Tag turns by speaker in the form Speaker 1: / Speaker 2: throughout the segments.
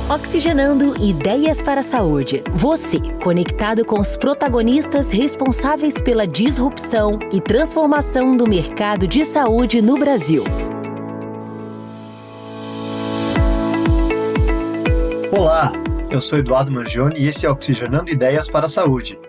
Speaker 1: Oxigenando ideias para a saúde. Você, conectado com os protagonistas responsáveis pela disrupção e transformação do mercado de saúde no Brasil.
Speaker 2: Olá, eu sou Eduardo Mangione e esse é Oxigenando Ideias para a Saúde.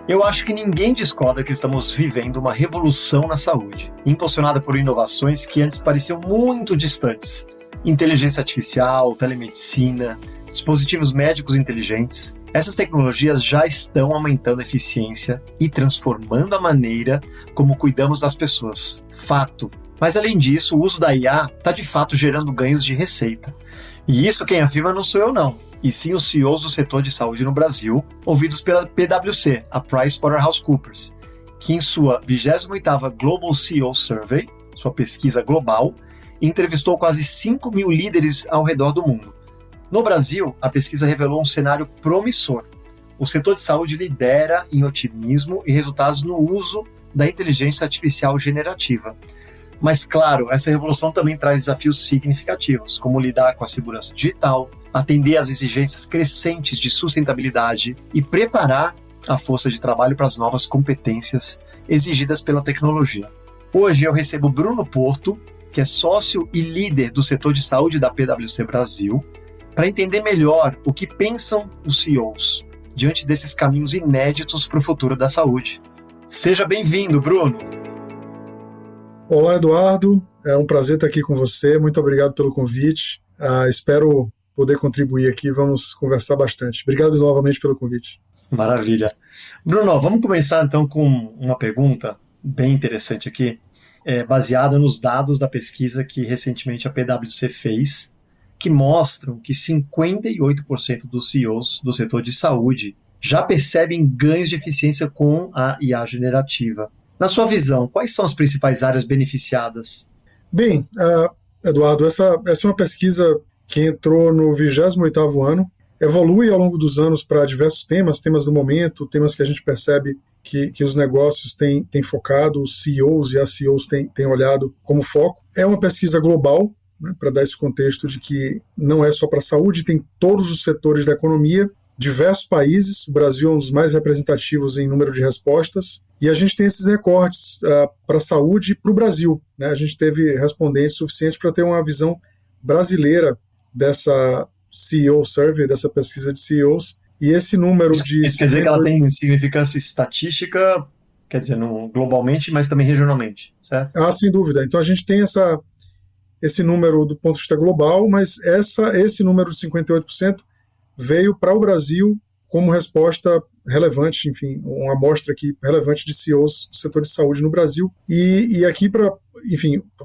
Speaker 2: Eu acho que ninguém discorda que estamos vivendo uma revolução na saúde, impulsionada por inovações que antes pareciam muito distantes. Inteligência artificial, telemedicina, dispositivos médicos inteligentes. Essas tecnologias já estão aumentando a eficiência e transformando a maneira como cuidamos das pessoas. Fato. Mas além disso, o uso da IA está de fato gerando ganhos de receita. E isso quem afirma não sou eu não, e sim os CEOs do setor de saúde no Brasil, ouvidos pela PwC, a PricewaterhouseCoopers, que em sua 28ª Global CEO Survey, sua pesquisa global, entrevistou quase 5 mil líderes ao redor do mundo. No Brasil, a pesquisa revelou um cenário promissor. O setor de saúde lidera em otimismo e resultados no uso da inteligência artificial generativa. Mas, claro, essa revolução também traz desafios significativos, como lidar com a segurança digital, atender às exigências crescentes de sustentabilidade e preparar a força de trabalho para as novas competências exigidas pela tecnologia. Hoje eu recebo Bruno Porto, que é sócio e líder do setor de saúde da PwC Brasil, para entender melhor o que pensam os CEOs diante desses caminhos inéditos para o futuro da saúde. Seja bem-vindo, Bruno!
Speaker 3: Olá, Eduardo. É um prazer estar aqui com você. Muito obrigado pelo convite. Espero poder contribuir aqui. Vamos conversar bastante. Obrigado novamente pelo convite.
Speaker 2: Maravilha. Bruno, vamos começar então com uma pergunta bem interessante aqui, baseada nos dados da pesquisa que recentemente a PwC fez, que mostram que 58% dos CEOs do setor de saúde já percebem ganhos de eficiência com a IA generativa. Na sua visão, quais são as principais áreas beneficiadas?
Speaker 3: Bem, Eduardo, essa é uma pesquisa que entrou no 28º ano, evolui ao longo dos anos para diversos temas do momento, temas que a gente percebe que os negócios têm focado, os CEOs e as CEOs têm olhado como foco. É uma pesquisa global, né, para dar esse contexto de que não é só para a saúde, tem todos os setores da economia, diversos países, o Brasil é um dos mais representativos em número de respostas, e a gente tem esses recortes para a saúde e para o Brasil, né? A gente teve respondentes suficientes para ter uma visão brasileira dessa CEO Survey, dessa pesquisa de CEOs, e esse número de...
Speaker 2: Isso quer dizer que ela tem significância estatística, quer dizer, globalmente, mas também regionalmente, certo?
Speaker 3: Sem dúvida. Então a gente tem esse número do ponto de vista global, mas esse número de 58% veio para o Brasil como resposta relevante, enfim, uma amostra aqui relevante de CEOs do setor de saúde no Brasil. E aqui,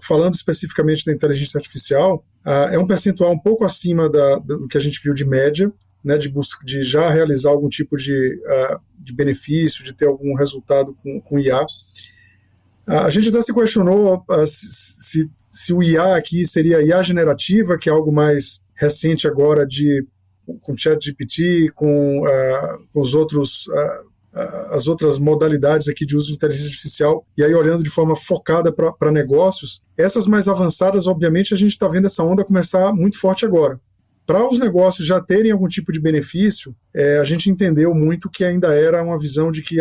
Speaker 3: falando especificamente da inteligência artificial, é um percentual um pouco acima do que a gente viu de média, né, de já realizar algum tipo de benefício, de ter algum resultado com IA. A gente até se questionou se o IA aqui seria IA generativa, que é algo mais recente agora com ChatGPT, com as outras modalidades aqui de uso de inteligência artificial, e aí olhando de forma focada para negócios. Essas mais avançadas, obviamente, a gente está vendo essa onda começar muito forte agora. Para os negócios já terem algum tipo de benefício, a gente entendeu muito que ainda era uma visão de que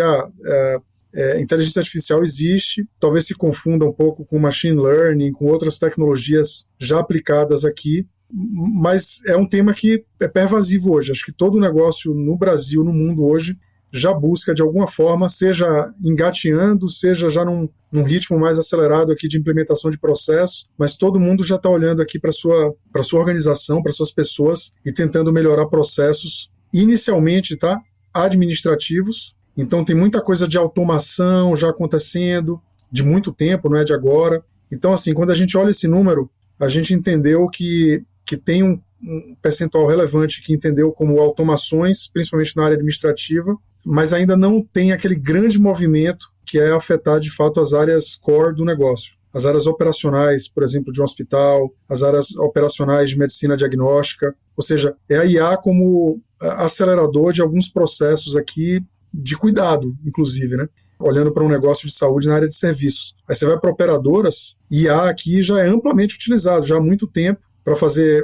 Speaker 3: inteligência artificial existe, talvez se confunda um pouco com machine learning, com outras tecnologias já aplicadas aqui, mas é um tema que é pervasivo hoje. Acho que todo negócio no Brasil, no mundo hoje, já busca de alguma forma, seja engateando, seja já num ritmo mais acelerado aqui de implementação de processos, mas todo mundo já está olhando aqui para sua organização, para suas pessoas e tentando melhorar processos, inicialmente, administrativos. Então tem muita coisa de automação já acontecendo, de muito tempo, não é de agora. Então, assim, quando a gente olha esse número, a gente entendeu que tem um percentual relevante que entendeu como automações, principalmente na área administrativa, mas ainda não tem aquele grande movimento que é afetar, de fato, as áreas core do negócio. As áreas operacionais, por exemplo, de um hospital, as áreas operacionais de medicina diagnóstica, ou seja, é a IA como acelerador de alguns processos aqui de cuidado, inclusive, né? Olhando para um negócio de saúde na área de serviços. Aí você vai para operadoras, IA aqui já é amplamente utilizado, já há muito tempo,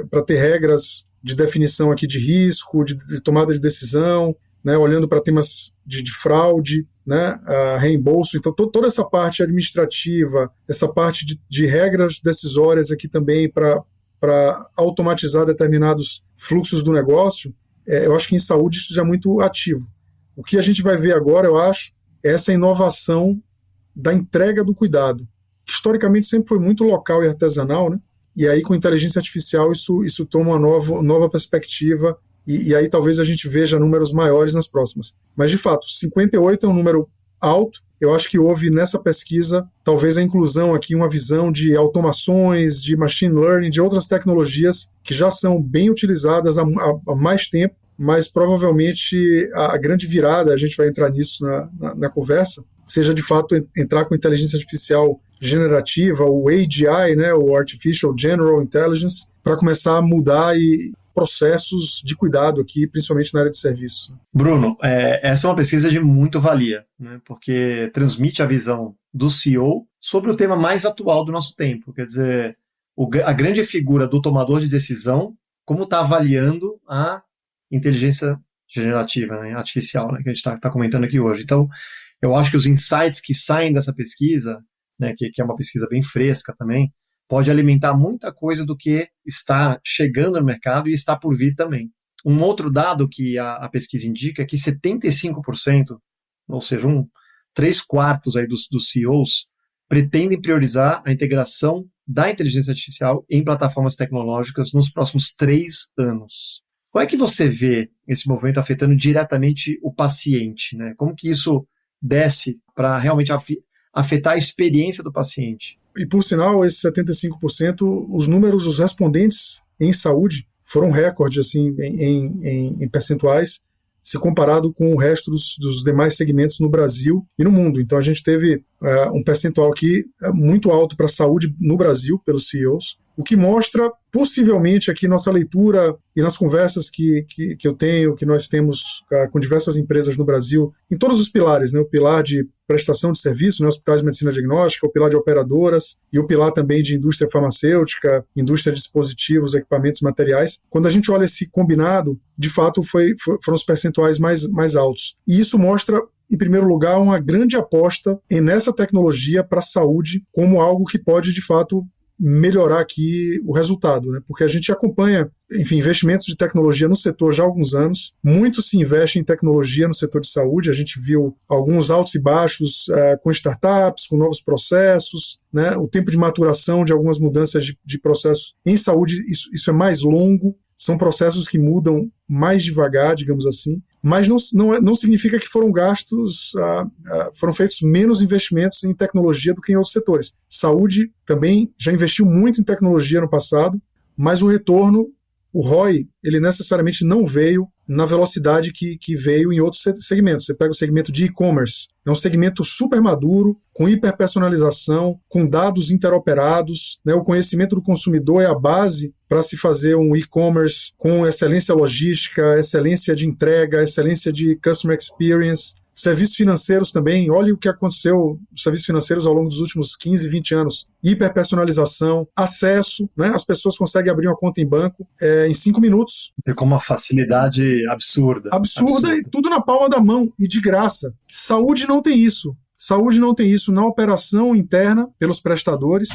Speaker 3: para ter regras de definição aqui de risco, de tomada de decisão, né, olhando para temas de fraude, né, reembolso. Então, toda essa parte administrativa, essa parte de regras decisórias aqui também para automatizar determinados fluxos do negócio, eu acho que em saúde isso já é muito ativo. O que a gente vai ver agora, eu acho, é essa inovação da entrega do cuidado, que historicamente sempre foi muito local e artesanal, né? E aí com inteligência artificial isso toma uma nova perspectiva e aí talvez a gente veja números maiores nas próximas. Mas de fato, 58 é um número alto. Eu acho que houve nessa pesquisa talvez a inclusão aqui, uma visão de automações, de machine learning, de outras tecnologias que já são bem utilizadas há mais tempo, mas provavelmente a grande virada, a gente vai entrar nisso na conversa, seja de fato entrar com inteligência artificial generativa, o AGI, né, o Artificial General Intelligence, para começar a mudar processos de cuidado aqui, principalmente na área de serviços.
Speaker 2: Bruno, essa é uma pesquisa de muito valia, né, porque transmite a visão do CEO sobre o tema mais atual do nosso tempo. Quer dizer, a grande figura do tomador de decisão, como está avaliando a inteligência generativa, né, artificial, né, que a gente está comentando aqui hoje. Então, eu acho que os insights que saem dessa pesquisa, né, que é uma pesquisa bem fresca também, pode alimentar muita coisa do que está chegando no mercado e está por vir também. Um outro dado que a pesquisa indica é que 75%, ou seja, 3/4 aí dos CEOs, pretendem priorizar a integração da inteligência artificial em plataformas tecnológicas nos próximos 3 anos. Como é que você vê esse movimento afetando diretamente o paciente, né? Como que isso desce para realmente afetar a experiência do paciente?
Speaker 3: E, por sinal, esses 75%, os números, os respondentes em saúde foram recorde assim, em percentuais, se comparado com o resto dos demais segmentos no Brasil e no mundo. Então, a gente teve um percentual aqui muito alto para a saúde no Brasil, pelos CEOs, o que mostra, possivelmente, aqui nossa leitura e nas conversas que eu tenho, que nós temos com diversas empresas no Brasil, em todos os pilares, né? O pilar de prestação de serviço, né? Hospitais de medicina diagnóstica, o pilar de operadoras e o pilar também de indústria farmacêutica, indústria de dispositivos, equipamentos, materiais. Quando a gente olha esse combinado, de fato foram os percentuais mais altos. E isso mostra, em primeiro lugar, uma grande aposta nessa tecnologia para a saúde como algo que pode, de fato, melhorar aqui o resultado, né? Porque a gente acompanha, enfim, investimentos de tecnologia no setor já há alguns anos. Muito se investe em tecnologia no setor de saúde. A gente viu alguns altos e baixos com startups, com novos processos, né? O tempo de maturação de algumas mudanças de processos em saúde, isso é mais longo. São processos que mudam mais devagar, digamos assim, mas não significa que foram feitos menos investimentos em tecnologia do que em outros setores. Saúde também já investiu muito em tecnologia no passado, mas o retorno, o ROI, ele necessariamente não veio na velocidade que veio em outros segmentos. Você pega o segmento de e-commerce, é um segmento super maduro, com hiperpersonalização, com dados interoperados, né? O conhecimento do consumidor é a base para se fazer um e-commerce com excelência logística, excelência de entrega, excelência de customer experience. Serviços financeiros também, olha o que aconteceu nos serviços financeiros ao longo dos últimos 15, 20 anos. Hiperpersonalização, acesso, né? As pessoas conseguem abrir uma conta em banco em 5 minutos.
Speaker 2: E com uma facilidade absurda.
Speaker 3: Absurda e tudo na palma da mão e de graça. Saúde não tem isso. Saúde não tem isso na operação interna pelos prestadores,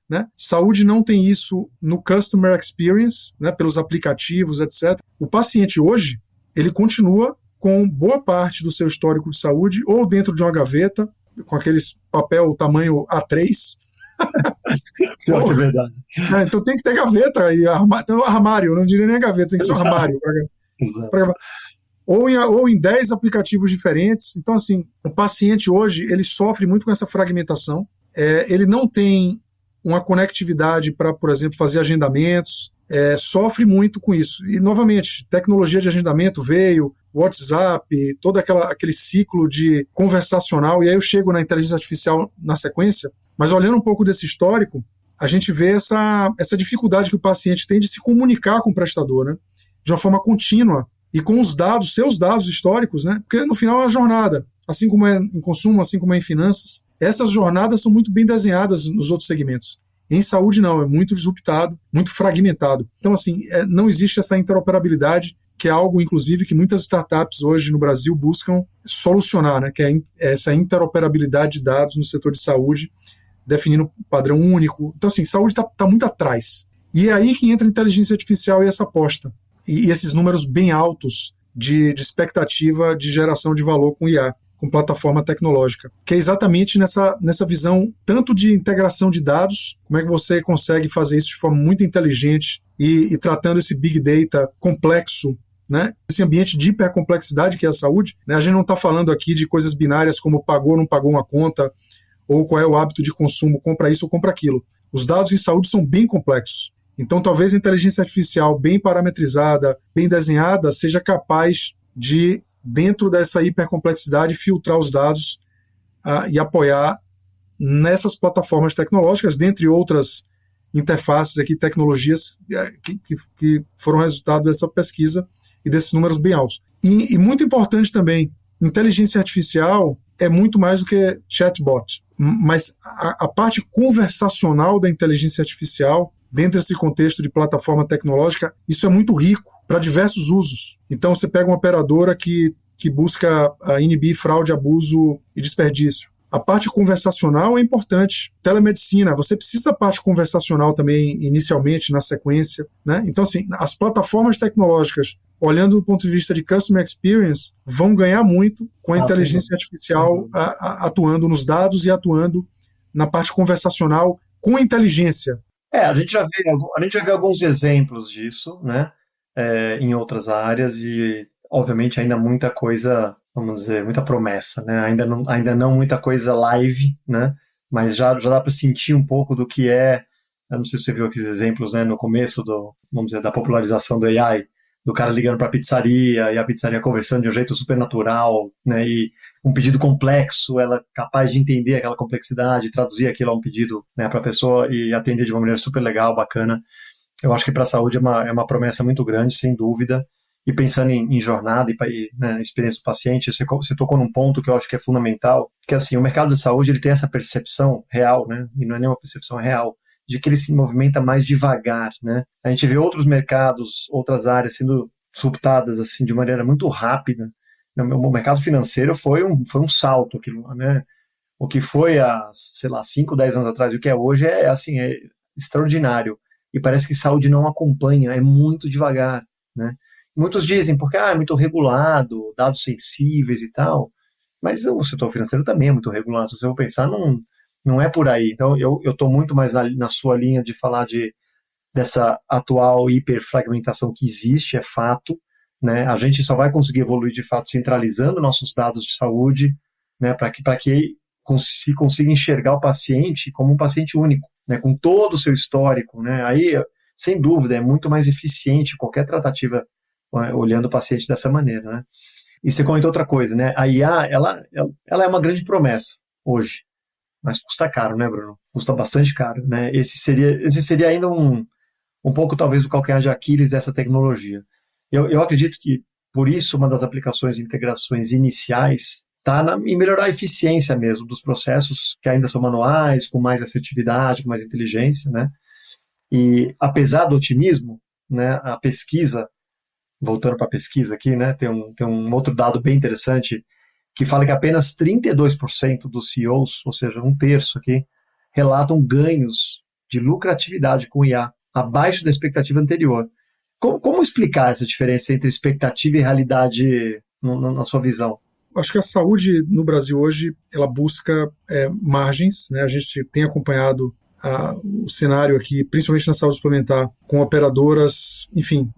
Speaker 3: né? Saúde não tem isso no customer experience, né? Pelos aplicativos, etc. O paciente hoje, ele continua com boa parte do seu histórico de saúde ou dentro de uma gaveta, com aqueles papel tamanho A3.
Speaker 2: É verdade.
Speaker 3: Então tem que ter gaveta e armário, não diria nem gaveta, tem que ser um armário. Ou em 10 aplicativos diferentes. Então, assim, o paciente hoje, ele sofre muito com essa fragmentação. Ele não tem uma conectividade para, por exemplo, fazer agendamentos, sofre muito com isso. E, novamente, tecnologia de agendamento veio, WhatsApp, todo aquele ciclo de conversacional, e aí eu chego na inteligência artificial na sequência, mas olhando um pouco desse histórico, a gente vê essa dificuldade que o paciente tem de se comunicar com o prestador, né? De uma forma contínua, e com os dados, seus dados históricos, né? Porque no final é uma jornada, assim como é em consumo, assim como é em finanças. Essas jornadas são muito bem desenhadas nos outros segmentos. Em saúde, não, é muito disruptado, muito fragmentado. Então, assim, não existe essa interoperabilidade, que é algo, inclusive, que muitas startups hoje no Brasil buscam solucionar, né? Que é essa interoperabilidade de dados no setor de saúde, definindo um padrão único. Então, assim, saúde está muito atrás. E é aí que entra a inteligência artificial e essa aposta. E esses números bem altos de expectativa de geração de valor com IA, com plataforma tecnológica, que é exatamente nessa visão tanto de integração de dados, como é que você consegue fazer isso de forma muito inteligente e tratando esse Big Data complexo, né? Esse ambiente de hipercomplexidade que é a saúde, né? A gente não está falando aqui de coisas binárias como pagou ou não pagou uma conta, ou qual é o hábito de consumo, compra isso ou compra aquilo. Os dados em saúde são bem complexos. Então, talvez a inteligência artificial bem parametrizada, bem desenhada, seja capaz de, dentro dessa hipercomplexidade, filtrar os dados e apoiar nessas plataformas tecnológicas, dentre outras interfaces aqui, tecnologias que foram resultado dessa pesquisa e desses números bem altos. E muito importante também, inteligência artificial é muito mais do que chatbot, mas a parte conversacional da inteligência artificial, dentro desse contexto de plataforma tecnológica, isso é muito rico para diversos usos. Então, você pega uma operadora que busca inibir fraude, abuso e desperdício. A parte conversacional é importante. Telemedicina, você precisa da parte conversacional também, inicialmente, na sequência, né? Então, assim, as plataformas tecnológicas, olhando do ponto de vista de customer experience, vão ganhar muito com a inteligência artificial atuando nos dados e atuando na parte conversacional com inteligência.
Speaker 2: A gente já vê alguns exemplos disso, né, em outras áreas e, obviamente, ainda muita coisa, vamos dizer, muita promessa, né, ainda não muita coisa live, né, mas já dá para sentir um pouco do que é, eu não sei se você viu aqueles exemplos, né, no começo vamos dizer, da popularização do AI, do cara ligando para a pizzaria e a pizzaria conversando de um jeito super natural, né, e um pedido complexo, ela capaz de entender aquela complexidade, traduzir aquilo a um pedido, né, para a pessoa e atender de uma maneira super legal, bacana. Eu acho que para a saúde é uma promessa muito grande, sem dúvida. E pensando em jornada e né, experiência do paciente, você tocou num ponto que eu acho que é fundamental, que assim, o mercado de saúde ele tem essa percepção real, né, e não é nenhuma percepção real, de que ele se movimenta mais devagar, né? A gente vê outros mercados, outras áreas sendo disruptadas assim de maneira muito rápida. O mercado financeiro foi um salto, aquilo, né? O que foi há, sei lá, 5, 10 anos atrás, o que é hoje é extraordinário. E parece que saúde não acompanha, é muito devagar, né? Muitos dizem porque é muito regulado, dados sensíveis e tal, mas o setor financeiro também é muito regulado. Se você for pensar, não é por aí. Então, eu estou muito mais na sua linha de falar dessa atual hiperfragmentação que existe, é fato, né? A gente só vai conseguir evoluir, de fato, centralizando nossos dados de saúde, né? Para que se consiga enxergar o paciente como um paciente único, né? Com todo o seu histórico, né? Aí, sem dúvida, é muito mais eficiente qualquer tratativa olhando o paciente dessa maneira, né? E você comentou outra coisa, né? A IA, ela é uma grande promessa hoje, mas custa caro, né, Bruno? Custa bastante caro, né? Esse seria ainda um pouco, talvez, o calcanhar de Aquiles dessa tecnologia. Eu acredito que, por isso, uma das aplicações e integrações iniciais está em melhorar a eficiência mesmo dos processos que ainda são manuais, com mais assertividade, com mais inteligência, né? E, apesar do otimismo, né, a pesquisa, voltando para a pesquisa aqui, né, tem um outro dado bem interessante que fala que apenas 32% dos CEOs, ou seja, um terço aqui, relatam ganhos de lucratividade com IA, abaixo da expectativa anterior. Como explicar essa diferença entre expectativa e realidade na sua visão?
Speaker 3: Acho que a saúde no Brasil hoje, ela busca margens, né? A gente tem acompanhado o cenário aqui, principalmente na saúde suplementar, com operadoras, enfim,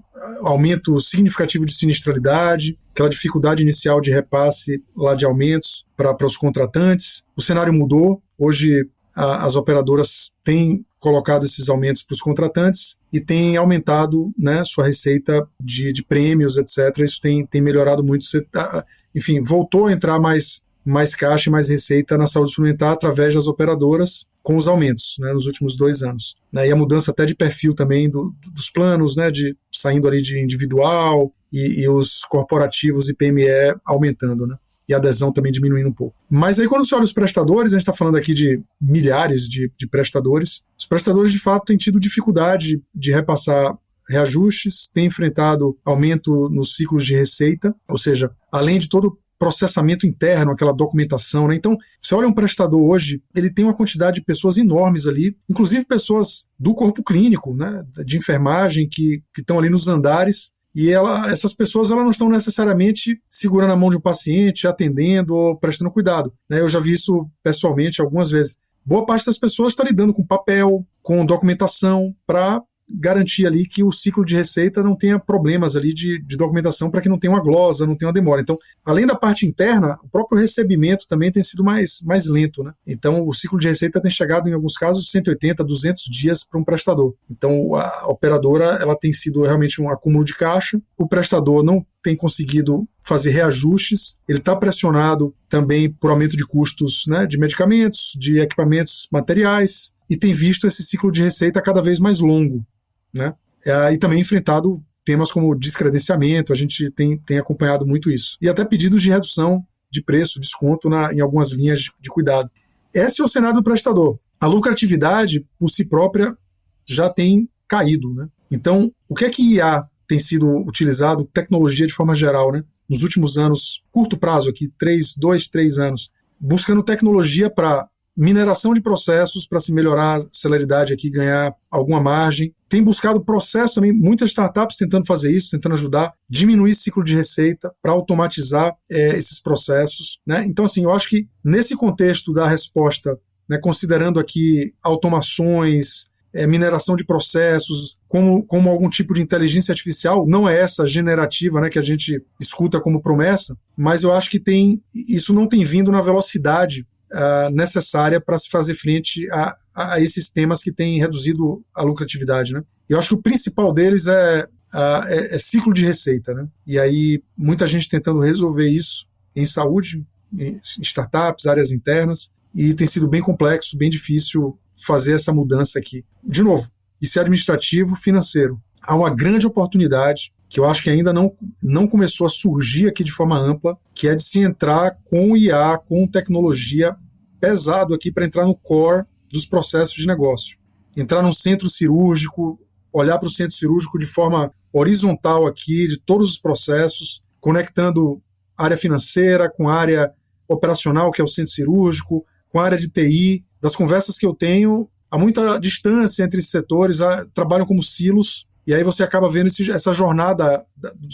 Speaker 3: aumento significativo de sinistralidade, aquela dificuldade inicial de repasse lá de aumentos para os contratantes. O cenário mudou, hoje as operadoras têm colocado esses aumentos para os contratantes e têm aumentado, né, sua receita de prêmios, etc. Isso tem melhorado muito. Enfim, voltou a entrar mais caixa e mais receita na saúde suplementar através das operadoras com os aumentos, né, nos últimos 2 anos. Né, e a mudança até de perfil também dos planos, né, saindo ali de individual e os corporativos e PME aumentando. Né. e a adesão também diminuindo um pouco. Mas aí quando você olha os prestadores, a gente está falando aqui de milhares de prestadores, os prestadores de fato têm tido dificuldade de repassar reajustes, têm enfrentado aumento nos ciclos de receita, ou seja, além de todo o processamento interno, aquela documentação, né? Então, você olha um prestador hoje, ele tem uma quantidade de pessoas enormes ali, inclusive pessoas do corpo clínico, né? De enfermagem, que estão ali nos andares, e essas pessoas elas não estão necessariamente segurando a mão de um paciente, atendendo ou prestando cuidado, né? Eu já vi isso pessoalmente algumas vezes. Boa parte das pessoas está lidando com papel, com documentação, para garantir ali que o ciclo de receita não tenha problemas ali de documentação, para que não tenha uma glosa, não tenha uma demora. Então, além da parte interna, o próprio recebimento também tem sido mais lento, né? Então, o ciclo de receita tem chegado, em alguns casos, 180, 200 dias para um prestador. Então, a operadora ela tem sido realmente um acúmulo de caixa, o prestador não tem conseguido fazer reajustes, ele está pressionado também por aumento de custos, né, de medicamentos, de equipamentos, materiais, e tem visto esse ciclo de receita cada vez mais longo, né? E também enfrentado temas como descredenciamento, a gente tem acompanhado muito isso. E até pedidos de redução de preço, desconto em algumas linhas de cuidado. Esse é o cenário do prestador. A lucratividade, por si própria, já tem caído, né? Então, o que é que IA tem sido utilizado, tecnologia de forma geral, né? Nos últimos anos, curto prazo aqui, 2, 3 anos, buscando tecnologia para mineração de processos, para se melhorar a celeridade aqui, ganhar alguma margem. Tem buscado processo também, muitas startups tentando fazer isso, tentando ajudar, diminuir esse ciclo de receita para automatizar esses processos, né? Então, assim, eu acho que nesse contexto da resposta, né, considerando aqui automações, mineração de processos, como algum tipo de inteligência artificial, não é essa generativa, né, que a gente escuta como promessa, mas eu acho que isso não tem vindo na velocidade necessária para se fazer frente a esses temas que têm reduzido a lucratividade, né? Eu acho que o principal deles é ciclo de receita, né? E aí muita gente tentando resolver isso em saúde, em startups, áreas internas, e tem sido bem complexo, bem difícil fazer essa mudança aqui. De novo, isso é administrativo, financeiro. Há uma grande oportunidade que eu acho que ainda não começou a surgir aqui de forma ampla, que é de se entrar com IA, com tecnologia pesado aqui para entrar no core dos processos de negócio. Entrar num centro cirúrgico, olhar para o centro cirúrgico de forma horizontal aqui, de todos os processos, conectando área financeira com área operacional, que é o centro cirúrgico, com a área de TI. Das conversas que eu tenho, há muita distância entre esses setores, trabalham como silos, e aí você acaba vendo essa jornada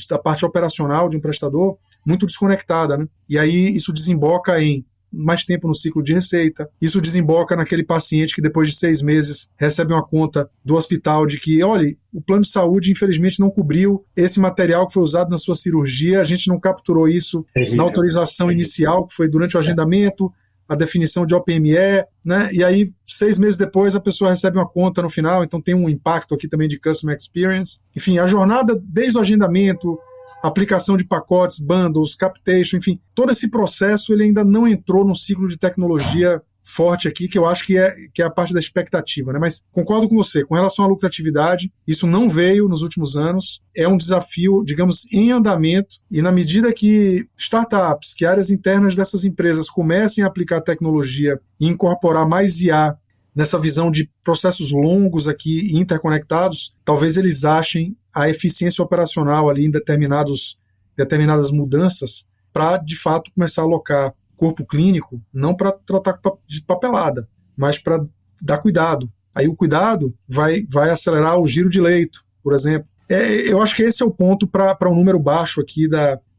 Speaker 3: da parte operacional de um prestador muito desconectada, né? E aí isso desemboca em mais tempo no ciclo de receita, isso desemboca naquele paciente que depois de 6 meses recebe uma conta do hospital de que, olha, o plano de saúde infelizmente não cobriu esse material que foi usado na sua cirurgia, a gente não capturou isso na autorização inicial, que foi durante o agendamento, a definição de OPME, né? E aí 6 meses depois a pessoa recebe uma conta no final, então tem um impacto aqui também de Customer Experience. Enfim, a jornada desde o agendamento, aplicação de pacotes, bundles, captation, enfim, todo esse processo ele ainda não entrou num ciclo de tecnologia forte aqui, que eu acho que é a parte da expectativa, né? Mas concordo com você, com relação à lucratividade, isso não veio nos últimos anos, é um desafio, digamos, em andamento, e na medida que startups, que áreas internas dessas empresas comecem a aplicar tecnologia e incorporar mais IA nessa visão de processos longos aqui e interconectados, talvez eles achem a eficiência operacional ali em determinadas mudanças para, de fato, começar a alocar corpo clínico, não para tratar de papelada, mas para dar cuidado. Aí o cuidado vai acelerar o giro de leito, por exemplo. Eu acho que esse é o ponto para um número baixo aqui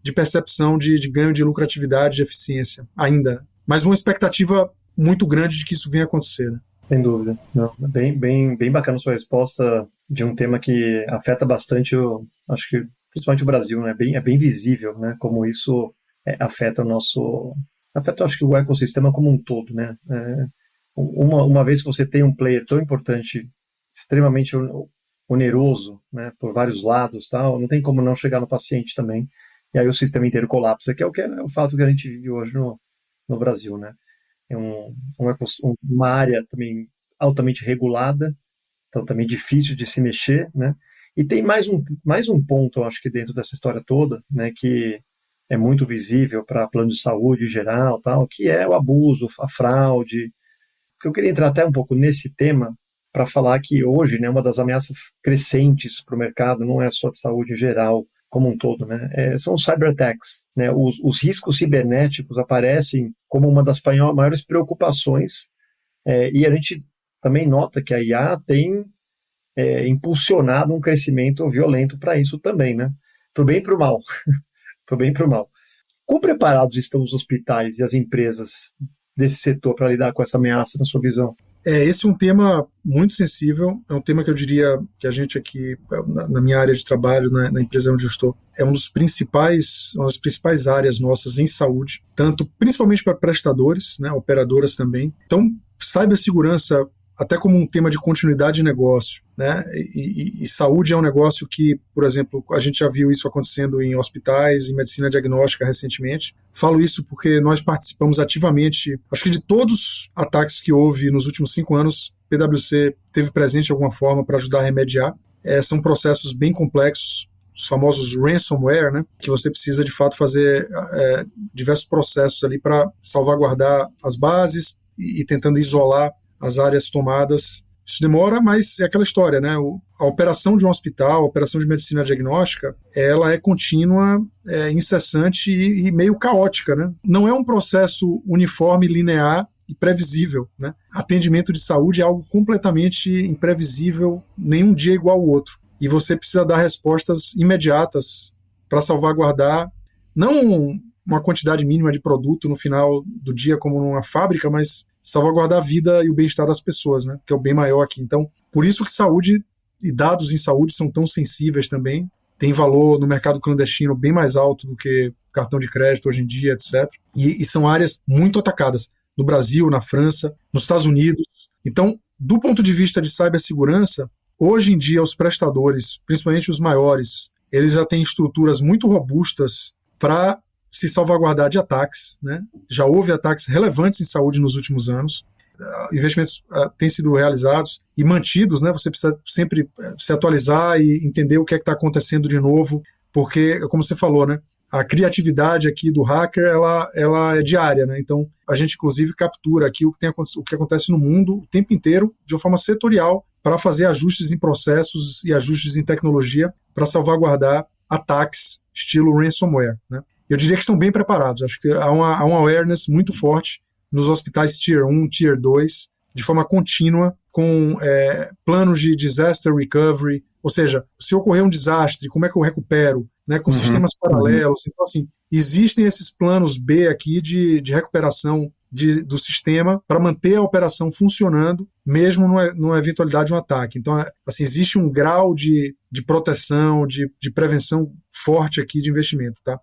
Speaker 3: de percepção de ganho de lucratividade, de eficiência, ainda. Mas uma expectativa muito grande de que isso venha a acontecer, né?
Speaker 2: Sem dúvida. Não, bem bacana a sua resposta de um tema que afeta bastante, acho que principalmente o Brasil, né? É bem visível, né? Como isso afeta acho que o ecossistema como um todo, né? Uma vez que você tem um player tão importante, extremamente oneroso, né? Por vários lados, tal, não tem como não chegar no paciente também. E aí o sistema inteiro colapsa, que é o fato que a gente vive hoje no Brasil, né? É uma área também altamente regulada, então também difícil de se mexer, né? E tem mais um ponto, eu acho que dentro dessa história toda, né, que é muito visível para plano de saúde geral, tal, que é o abuso, a fraude. Eu queria entrar até um pouco nesse tema para falar que hoje, né, uma das ameaças crescentes para o mercado não é só de saúde em geral, como um todo, né, são os cyberattacks, né, os riscos cibernéticos aparecem como uma das maiores preocupações, e a gente também nota que a IA tem impulsionado um crescimento violento para isso também, né, para o bem e para o mal, para o bem e para o mal. Quão preparados estão os hospitais e as empresas desse setor para lidar com essa ameaça, na sua visão?
Speaker 3: Esse é um tema muito sensível, é um tema que eu diria que a gente aqui, na minha área de trabalho, na empresa onde eu estou, é uma das principais áreas nossas em saúde, principalmente para prestadores, né, operadoras também. Então, cibersegurança, até como um tema de continuidade de negócio, né? E saúde é um negócio que, por exemplo, a gente já viu isso acontecendo em hospitais, em medicina diagnóstica recentemente. Falo isso porque nós participamos ativamente, acho que de todos os ataques que houve nos últimos 5 anos, PwC teve presente de alguma forma para ajudar a remediar. São processos bem complexos, os famosos ransomware, né? Que você precisa de fato fazer diversos processos ali para salvaguardar as bases e tentando isolar as áreas tomadas. Isso demora, mas é aquela história, né? A operação de um hospital, a operação de medicina diagnóstica, ela é contínua, incessante e meio caótica, né? Não é um processo uniforme, linear e previsível, né? Atendimento de saúde é algo completamente imprevisível, nenhum dia é igual ao outro. E você precisa dar respostas imediatas para salvaguardar, não uma quantidade mínima de produto no final do dia como numa fábrica, mas salvaguardar a vida e o bem-estar das pessoas, né? Que é o bem maior aqui. Então, por isso que saúde e dados em saúde são tão sensíveis também. Tem valor no mercado clandestino bem mais alto do que cartão de crédito hoje em dia, etc. E são áreas muito atacadas. No Brasil, na França, nos Estados Unidos. Então, do ponto de vista de cibersegurança, hoje em dia os prestadores, principalmente os maiores, eles já têm estruturas muito robustas para se salvaguardar de ataques, né? Já houve ataques relevantes em saúde nos últimos anos, investimentos têm sido realizados e mantidos, né? Você precisa sempre se atualizar e entender o que é que está acontecendo de novo, porque, como você falou, né? A criatividade aqui do hacker, ela é diária, né? Então, a gente, inclusive, captura aqui o que acontece no mundo o tempo inteiro, de uma forma setorial, para fazer ajustes em processos e ajustes em tecnologia para salvaguardar ataques estilo ransomware, né? Eu diria que estão bem preparados. Acho que há uma awareness muito forte nos hospitais Tier 1, Tier 2, de forma contínua, com planos de disaster recovery, ou seja, se ocorrer um desastre, como é que eu recupero, né, com sistemas paralelos. Então, assim, existem esses planos B aqui de recuperação do sistema para manter a operação funcionando, mesmo numa eventualidade de um ataque. Então, assim, existe um grau de proteção, de prevenção forte aqui de investimento, tá?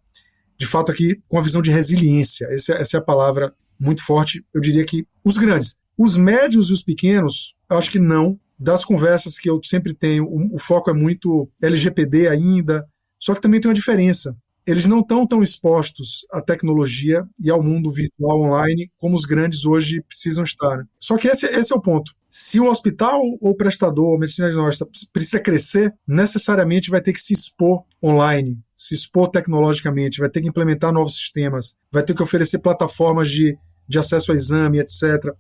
Speaker 3: De fato, aqui, com a visão de resiliência. Essa é a palavra muito forte. Eu diria que os grandes. Os médios e os pequenos, eu acho que não. Das conversas que eu sempre tenho, o foco é muito LGPD ainda, só que também tem uma diferença. Eles não estão tão expostos à tecnologia e ao mundo virtual online como os grandes hoje precisam estar. Só que esse é o ponto. Se o hospital ou prestador, medicina diagnóstica, precisa crescer, necessariamente vai ter que se expor online, se expor tecnologicamente, vai ter que implementar novos sistemas, vai ter que oferecer plataformas de acesso a exame, etc.,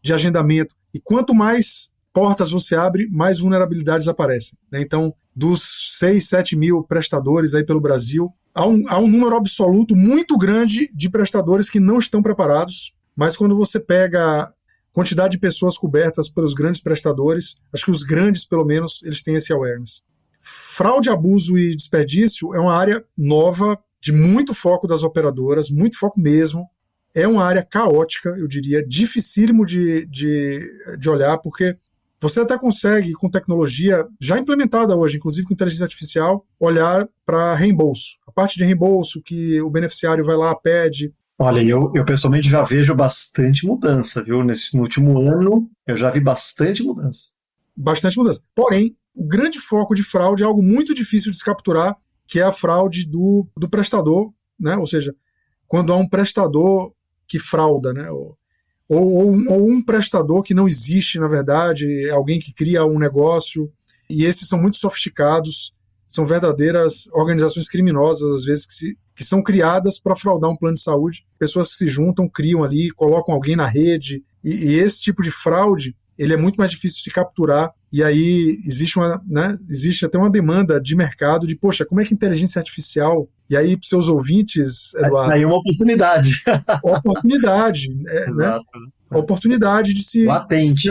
Speaker 3: de agendamento. E quanto mais portas você abre, mais vulnerabilidades aparecem, né? Então, dos 6, 7 mil prestadores aí pelo Brasil, há um número absoluto muito grande de prestadores que não estão preparados, mas quando você pega a quantidade de pessoas cobertas pelos grandes prestadores, acho que os grandes, pelo menos, eles têm esse awareness. Fraude, abuso e desperdício é uma área nova, de muito foco das operadoras, muito foco mesmo. É uma área caótica, eu diria, dificílimo de olhar, porque você até consegue, com tecnologia já implementada hoje, inclusive com inteligência artificial, olhar para reembolso. A parte de reembolso que o beneficiário vai lá, pede.
Speaker 2: Olha, eu pessoalmente já vejo bastante mudança, viu? No último ano, eu já vi bastante mudança.
Speaker 3: Bastante mudança. Porém, o grande foco de fraude é algo muito difícil de se capturar, que é a fraude do prestador, né? Ou seja, quando há um prestador que frauda, né? Ou um prestador que não existe, na verdade, é alguém que cria um negócio, e esses são muito sofisticados, são verdadeiras organizações criminosas, às vezes, que são criadas para fraudar um plano de saúde. Pessoas que se juntam, criam ali, colocam alguém na rede, e esse tipo de fraude, ele é muito mais difícil de se capturar, e aí existe até uma demanda de mercado de, poxa, como é que inteligência artificial, e aí para seus ouvintes, Eduardo...
Speaker 2: Aí uma oportunidade.
Speaker 3: Oportunidade, né? A oportunidade de se...
Speaker 2: Latente.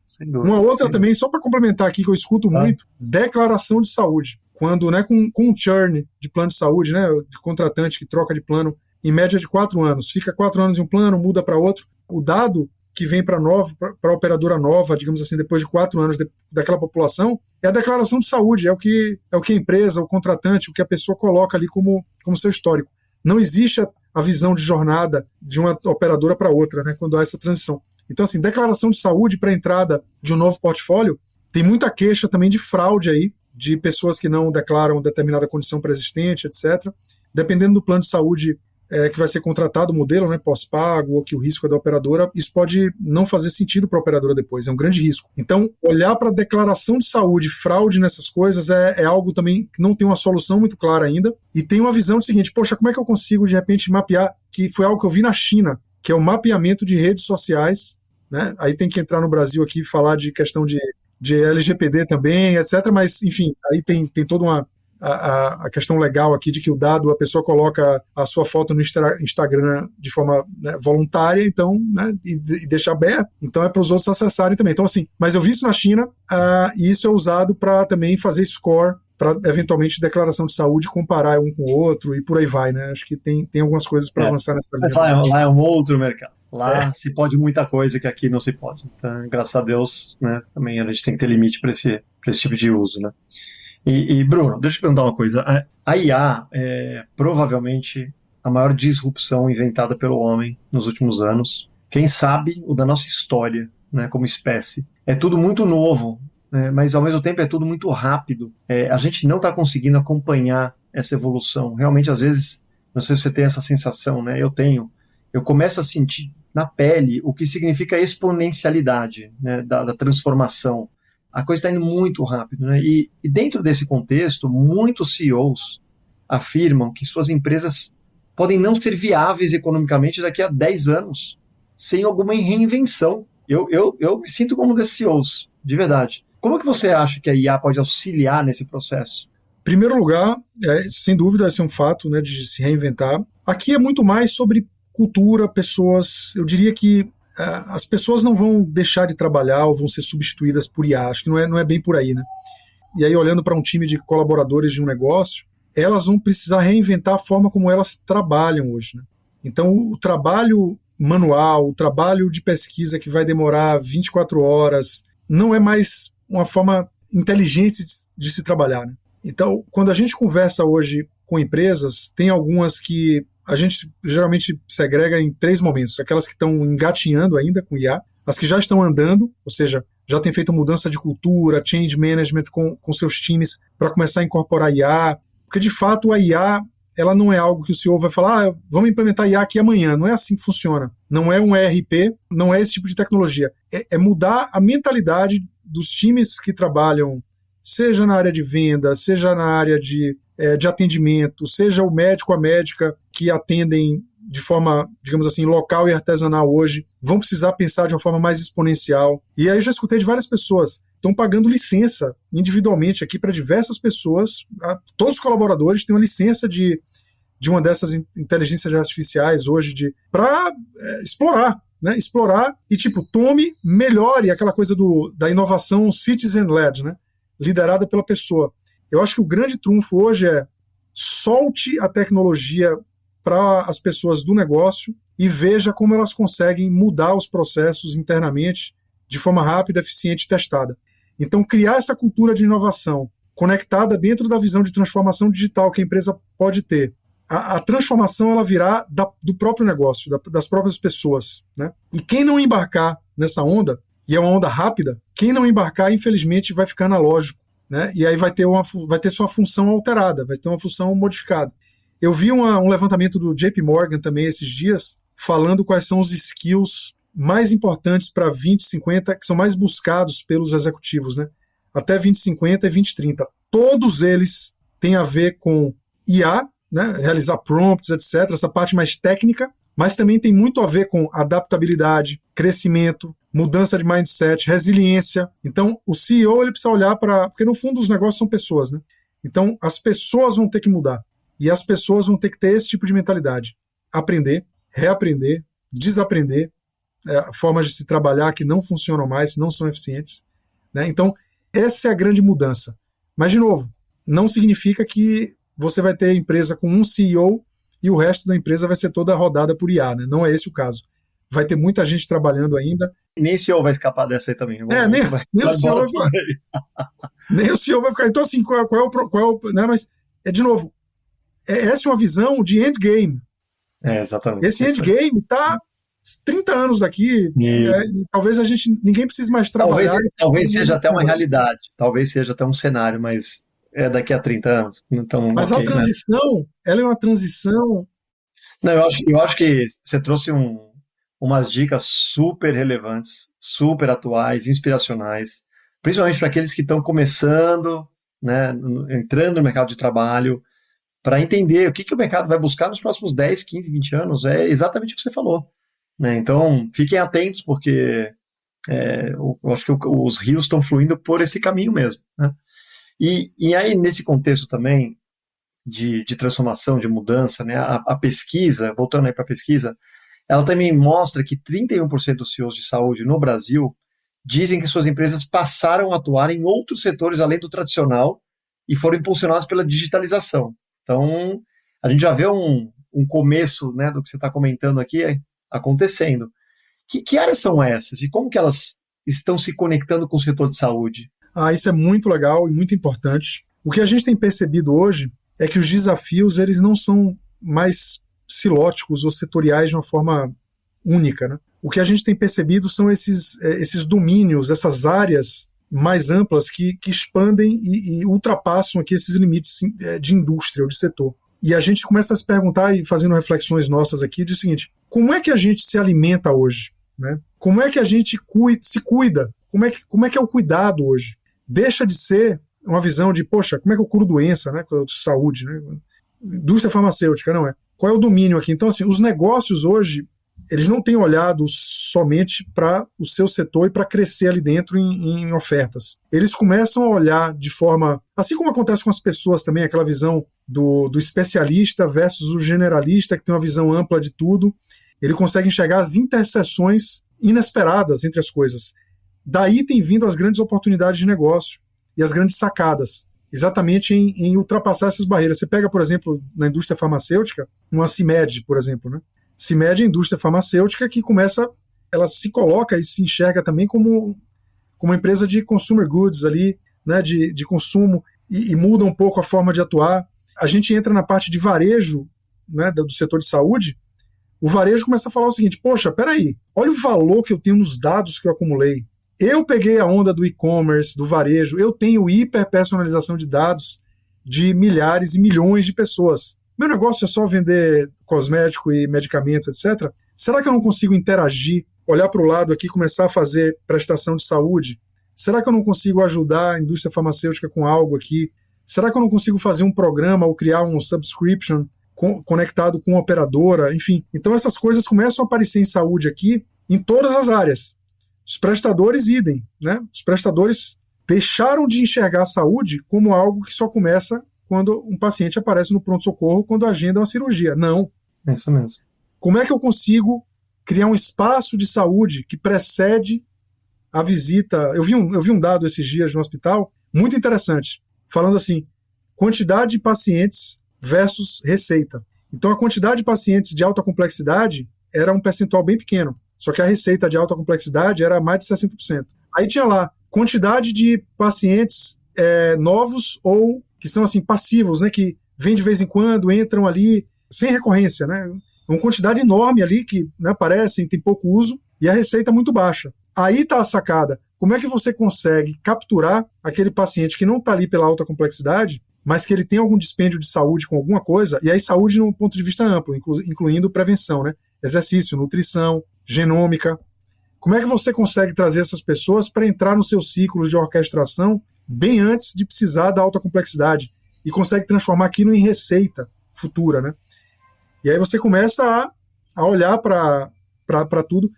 Speaker 3: Sem dúvida, uma outra também, só para complementar aqui, que eu escuto muito, declaração de saúde. Quando, com um churn de plano de saúde, né, de contratante que troca de plano, em média de 4 anos, fica 4 anos em um plano, muda para outro, o dado que vem para a operadora nova, digamos assim, depois de 4 anos daquela população, é a declaração de saúde, é o que a empresa, o contratante, o que a pessoa coloca ali como seu histórico. Não existe a visão de jornada de uma operadora para outra, né, quando há essa transição. Então, assim, declaração de saúde para a entrada de um novo portfólio, tem muita queixa também de fraude aí, de pessoas que não declaram determinada condição pré-existente, etc. Dependendo do plano de saúde que vai ser contratado, o modelo, né, pós-pago, ou que o risco é da operadora, isso pode não fazer sentido para a operadora depois, é um grande risco. Então, olhar para a declaração de saúde, fraude nessas coisas, é algo também que não tem uma solução muito clara ainda, e tem uma visão do seguinte, poxa, como é que eu consigo, de repente, mapear, que foi algo que eu vi na China, que é o mapeamento de redes sociais, né? Aí tem que entrar no Brasil aqui e falar de questão de LGPD também, etc. Mas, enfim, aí tem toda a questão legal aqui de que o dado, a pessoa coloca a sua foto no Instagram de forma, né, voluntária, então, né, e deixa aberto, então é para os outros acessarem também. Então, assim, mas eu vi isso na China, e isso é usado para também fazer score, para eventualmente declaração de saúde, comparar um com o outro e por aí vai, né? Acho que tem algumas coisas para avançar nessa linha.
Speaker 2: Lá é um outro mercado. Lá se pode muita coisa que aqui não se pode. Então, graças a Deus, né, também a gente tem que ter limite para esse tipo de uso, né? E Bruno, deixa eu te perguntar uma coisa. A IA é provavelmente a maior disrupção inventada pelo homem nos últimos anos. Quem sabe o da nossa história, né, como espécie. É tudo muito novo, né, mas ao mesmo tempo é tudo muito rápido. A gente não está conseguindo acompanhar essa evolução. Realmente, às vezes, não sei se você tem essa sensação, né? Eu começo a sentir na pele o que significa a exponencialidade, né, da transformação. A coisa está indo muito rápido, né? E dentro desse contexto, muitos CEOs afirmam que suas empresas podem não ser viáveis economicamente daqui a 10 anos, sem alguma reinvenção. Eu me sinto como um desses CEOs, de verdade. Como que você acha que a IA pode auxiliar nesse processo?
Speaker 3: Em primeiro lugar, sem dúvida, esse é um fato, né, de se reinventar. Aqui é muito mais sobre cultura, pessoas. Eu diria que as pessoas não vão deixar de trabalhar ou vão ser substituídas por IA. Acho que não é bem por aí, né? E aí, olhando para um time de colaboradores de um negócio, elas vão precisar reinventar a forma como elas trabalham hoje, né? Então, o trabalho manual, o trabalho de pesquisa que vai demorar 24 horas, não é mais uma forma inteligente de se trabalhar, né? Então, quando a gente conversa hoje com empresas, tem algumas que a gente geralmente segrega em 3 momentos. Aquelas que estão engatinhando ainda com IA, as que já estão andando, ou seja, já têm feito mudança de cultura, change management com seus times para começar a incorporar IA, porque de fato a IA, ela não é algo que o CEO vai falar, vamos implementar IA aqui amanhã. Não é assim que funciona. Não é um ERP, não é esse tipo de tecnologia. É mudar a mentalidade dos times que trabalham, seja na área de venda, seja na área de atendimento, seja o médico, a médica que atendem de forma, digamos assim, local e artesanal hoje, vão precisar pensar de uma forma mais exponencial. E aí eu já escutei de várias pessoas, estão pagando licença individualmente aqui para diversas pessoas, todos os colaboradores têm uma licença de uma dessas inteligências artificiais hoje para explorar, né? Explorar e tome, melhore aquela coisa da inovação citizen-led, né? Liderada pela pessoa. Eu acho que o grande trunfo hoje é solte a tecnologia para as pessoas do negócio e veja como elas conseguem mudar os processos internamente de forma rápida, eficiente e testada. Então, criar essa cultura de inovação conectada dentro da visão de transformação digital que a empresa pode ter. A transformação ela virá do próprio negócio, das próprias pessoas, né? E quem não embarcar nessa onda, e é uma onda rápida, quem não embarcar, infelizmente, vai ficar analógico, né? E aí vai ter sua função alterada, vai ter uma função modificada. Eu vi um levantamento do JP Morgan também esses dias, falando quais são os skills mais importantes para 2050, que são mais buscados pelos executivos, né? Até 2050 e 2030. Todos eles têm a ver com IA, né, realizar prompts, etc., essa parte mais técnica, mas também tem muito a ver com adaptabilidade, crescimento, mudança de mindset, resiliência. Então, o CEO ele precisa olhar para... Porque, no fundo, os negócios são pessoas, né? Então, as pessoas vão ter que mudar. E as pessoas vão ter que ter esse tipo de mentalidade. Aprender, reaprender, desaprender, formas de se trabalhar que não funcionam mais, não são eficientes, né? Então, essa é a grande mudança. Mas, de novo, não significa que você vai ter a empresa com um CEO e o resto da empresa vai ser toda rodada por IA, né? Não é esse o caso. Vai ter muita gente trabalhando ainda.
Speaker 2: Nem o CEO vai escapar dessa aí também.
Speaker 3: Nem o CEO vai ficar. Então, assim, qual é o né? Mas, de novo, essa é uma visão de endgame.
Speaker 2: Exatamente.
Speaker 3: Esse endgame está 30 anos daqui, e talvez ninguém precise mais trabalhar.
Speaker 2: Talvez seja até uma realidade, talvez seja até um cenário, mas é daqui a 30 anos. Então,
Speaker 3: mas a transição, né? Ela é uma transição...
Speaker 2: Não, eu acho que você trouxe umas dicas super relevantes, super atuais, inspiracionais, principalmente para aqueles que estão começando, né, entrando no mercado de trabalho, para entender o que o mercado vai buscar nos próximos 10, 15, 20 anos. É exatamente o que você falou. Né? Então, fiquem atentos, porque eu acho que os rios estão fluindo por esse caminho mesmo. Né? E aí, nesse contexto também de transformação, de mudança, né, a pesquisa, voltando aí para a pesquisa, ela também mostra que 31% dos CEOs de saúde no Brasil dizem que suas empresas passaram a atuar em outros setores além do tradicional e foram impulsionados pela digitalização. Então, a gente já vê um começo, né, do que você está comentando aqui acontecendo. Que áreas são essas e como que elas estão se conectando com o setor de saúde?
Speaker 3: Isso é muito legal e muito importante. O que a gente tem percebido hoje é que os desafios eles não são mais silóticos ou setoriais de uma forma única, né? O que a gente tem percebido são esses domínios, essas áreas mais amplas que expandem e ultrapassam aqui esses limites de indústria ou de setor. E a gente começa a se perguntar, e fazendo reflexões nossas aqui, de seguinte: como é que a gente se alimenta hoje? Né? Como é que a gente se cuida? Como é que é o cuidado hoje? Deixa de ser uma visão de, poxa, como é que eu curo doença, né? Saúde, né? Indústria farmacêutica, não é? Qual é o domínio aqui? Então, assim, os negócios hoje, eles não têm olhado somente para o seu setor e para crescer ali dentro em ofertas. Eles começam a olhar de forma, assim como acontece com as pessoas também, aquela visão do especialista versus o generalista, que tem uma visão ampla de tudo. Ele consegue enxergar as interseções inesperadas entre as coisas. Daí tem vindo as grandes oportunidades de negócio e as grandes sacadas, exatamente em ultrapassar essas barreiras. Você pega, por exemplo, na indústria farmacêutica, uma CIMED, por exemplo, né? CIMED é a indústria farmacêutica que ela se coloca e se enxerga também como uma empresa de consumer goods ali, né, de consumo, e muda um pouco a forma de atuar. A gente entra na parte de varejo, né, do setor de saúde. O varejo começa a falar o seguinte: poxa, peraí, olha o valor que eu tenho nos dados que eu acumulei. Eu peguei a onda do e-commerce, do varejo, eu tenho hiperpersonalização de dados de milhares e milhões de pessoas. Meu negócio é só vender cosmético e medicamento, etc. Será que eu não consigo interagir, olhar para o lado aqui, começar a fazer prestação de saúde? Será que eu não consigo ajudar a indústria farmacêutica com algo aqui? Será que eu não consigo fazer um programa ou criar um subscription conectado com uma operadora? Enfim, então essas coisas começam a aparecer em saúde aqui em todas as áreas. Os prestadores idem, né? Os prestadores deixaram de enxergar a saúde como algo que só começa quando um paciente aparece no pronto-socorro, quando agenda uma cirurgia. Não.
Speaker 2: É isso mesmo.
Speaker 3: Como é que eu consigo criar um espaço de saúde que precede a visita? Eu vi um dado esses dias de um hospital muito interessante, falando assim, quantidade de pacientes versus receita. Então, a quantidade de pacientes de alta complexidade era um percentual bem pequeno, só que a receita de alta complexidade era mais de 60%. Aí tinha lá, quantidade de pacientes novos ou que são assim passivos, né, que vêm de vez em quando, entram ali sem recorrência, né? Uma quantidade enorme ali que, né, aparecem, tem pouco uso, e a receita muito baixa. Aí está a sacada. Como é que você consegue capturar aquele paciente que não está ali pela alta complexidade, mas que ele tem algum dispêndio de saúde com alguma coisa, e aí saúde num ponto de vista amplo, incluindo prevenção, né? Exercício, nutrição, genômica. Como é que você consegue trazer essas pessoas para entrar no seu ciclo de orquestração bem antes de precisar da alta complexidade? e consegue transformar aquilo em receita futura, né? E aí você começa a olhar para tudo.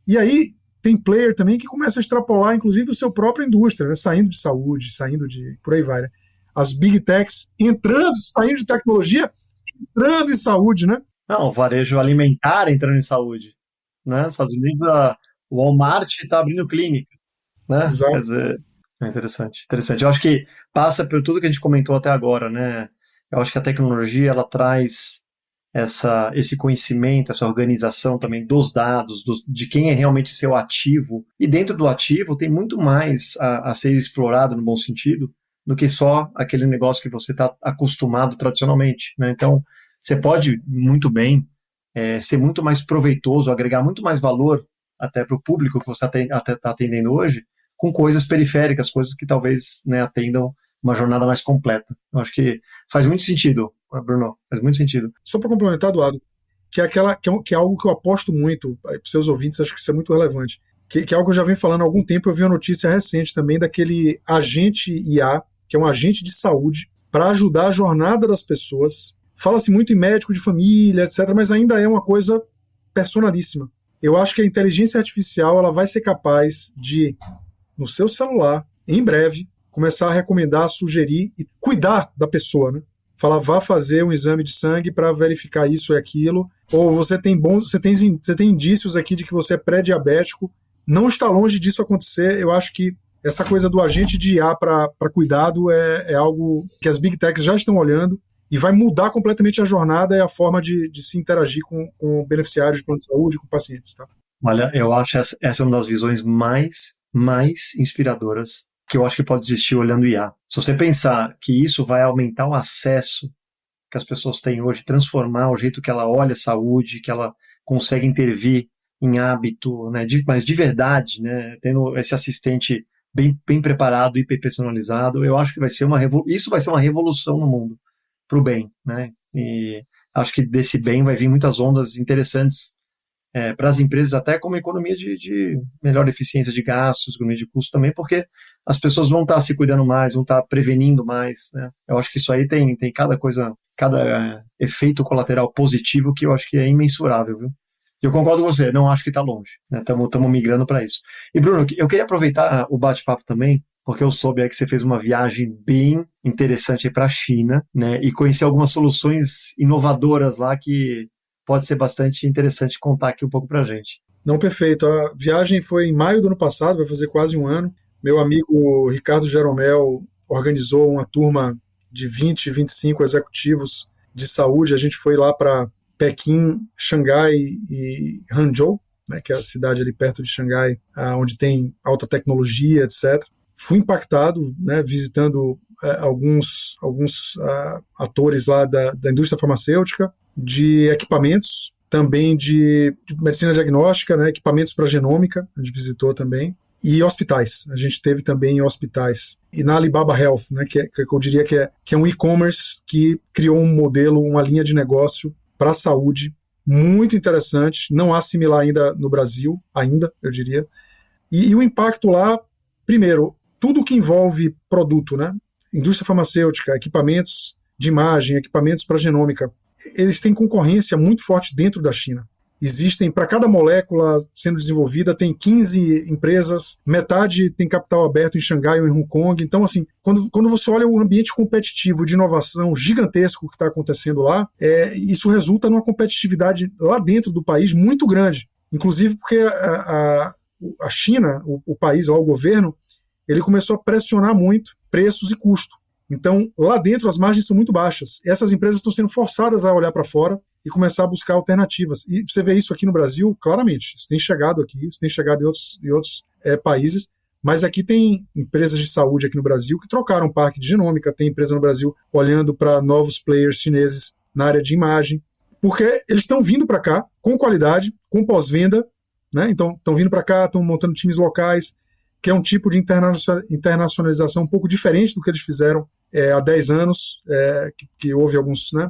Speaker 3: E aí tem player também que começa a extrapolar, inclusive, o seu própria indústria, né? Saindo de saúde, saindo de... por aí vai, né? As big techs entrando, saindo de tecnologia, entrando em saúde, né?
Speaker 2: Não, o varejo alimentar entrando em saúde, né? Nos Estados Unidos, o Walmart está abrindo clínica, né? Quer
Speaker 3: Exato.
Speaker 2: dizer, é interessante, interessante. Eu acho que passa por tudo que a gente comentou até agora, né? Eu acho que a tecnologia, ela traz esse conhecimento, essa organização também dos dados, de quem é realmente seu ativo. E dentro do ativo tem muito mais a ser explorado no bom sentido do que só aquele negócio que você está acostumado tradicionalmente, né? Então, você pode muito bem ser muito mais proveitoso, agregar muito mais valor até para o público que você está atendendo hoje, com coisas periféricas, coisas que talvez, né, atendam uma jornada mais completa. Eu acho que faz muito sentido, Bruno, faz muito sentido.
Speaker 3: Só para complementar, Eduardo, que é algo que eu aposto muito para os seus ouvintes, acho que isso é muito relevante, que é algo que eu já venho falando há algum tempo. Eu vi uma notícia recente também daquele agente IA, que é um agente de saúde, para ajudar a jornada das pessoas. Fala-se muito em médico de família, etc., mas ainda é uma coisa personalíssima. Eu acho que a inteligência artificial ela vai ser capaz de, no seu celular, em breve, começar a recomendar, sugerir e cuidar da pessoa, né? Falar, vá fazer um exame de sangue para verificar isso e aquilo, ou você tem indícios aqui de que você é pré-diabético. Não está longe disso acontecer. Eu acho que essa coisa do agente de IA para cuidado é algo que as big techs já estão olhando e vai mudar completamente a jornada e a forma de se interagir com beneficiários de plano de saúde, com pacientes. Tá?
Speaker 2: Olha, eu acho essa é uma das visões mais inspiradoras que eu acho que pode existir olhando IA. Se você pensar que isso vai aumentar o acesso que as pessoas têm hoje, transformar o jeito que ela olha a saúde, que ela consegue intervir em hábito, né, mas de verdade, né, tendo esse assistente bem preparado, hiper personalizado, eu acho que isso vai ser uma revolução no mundo, para o bem, né? E acho que desse bem vai vir muitas ondas interessantes para as empresas, até como economia de melhor eficiência de gastos, economia de custo também, porque as pessoas vão estar se cuidando mais, vão estar prevenindo mais, né? Eu acho que isso aí tem cada efeito colateral positivo que eu acho que é imensurável, viu? Eu concordo com você, não acho que está longe, né? Estamos migrando para isso. E Bruno, eu queria aproveitar o bate-papo também, porque eu soube aí que você fez uma viagem bem interessante para a China, né? E conhecer algumas soluções inovadoras lá que pode ser bastante interessante contar aqui um pouco para a gente.
Speaker 3: Não, perfeito. A viagem foi em maio do ano passado, vai fazer quase um ano. Meu amigo Ricardo Jeromel organizou uma turma de 20, 25 executivos de saúde. A gente foi lá para Pequim, Xangai e Hangzhou, né, que é a cidade ali perto de Xangai, onde tem alta tecnologia, etc. Fui impactado, né, visitando alguns atores lá da indústria farmacêutica, de equipamentos, também de medicina diagnóstica, né, equipamentos para genômica, a gente visitou também, e hospitais. A gente teve também em hospitais. E na Alibaba Health, né, que eu diria que é um e-commerce que criou um modelo, uma linha de negócio para a saúde muito interessante. Não há similar ainda no Brasil, eu diria. E o impacto lá, primeiro, tudo que envolve produto, né, indústria farmacêutica, equipamentos de imagem, equipamentos para genômica, eles têm concorrência muito forte dentro da China. Existem, para cada molécula sendo desenvolvida, tem 15 empresas, metade tem capital aberto em Xangai ou em Hong Kong. Então, assim, quando você olha o ambiente competitivo de inovação gigantesco que está acontecendo lá, isso resulta numa competitividade lá dentro do país muito grande. Inclusive porque a China, o país, lá, o governo, ele começou a pressionar muito preços e custo. Então, lá dentro, as margens são muito baixas. Essas empresas estão sendo forçadas a olhar para fora e começar a buscar alternativas. E você vê isso aqui no Brasil, claramente. Isso tem chegado aqui, isso tem chegado em outros países. Mas aqui tem empresas de saúde aqui no Brasil que trocaram parque de genômica, tem empresa no Brasil olhando para novos players chineses na área de imagem, porque eles estão vindo para cá com qualidade, com pós-venda, né? Então, estão vindo para cá, estão montando times locais, que é um tipo de internacionalização um pouco diferente do que eles fizeram há 10 anos, que houve alguns, né,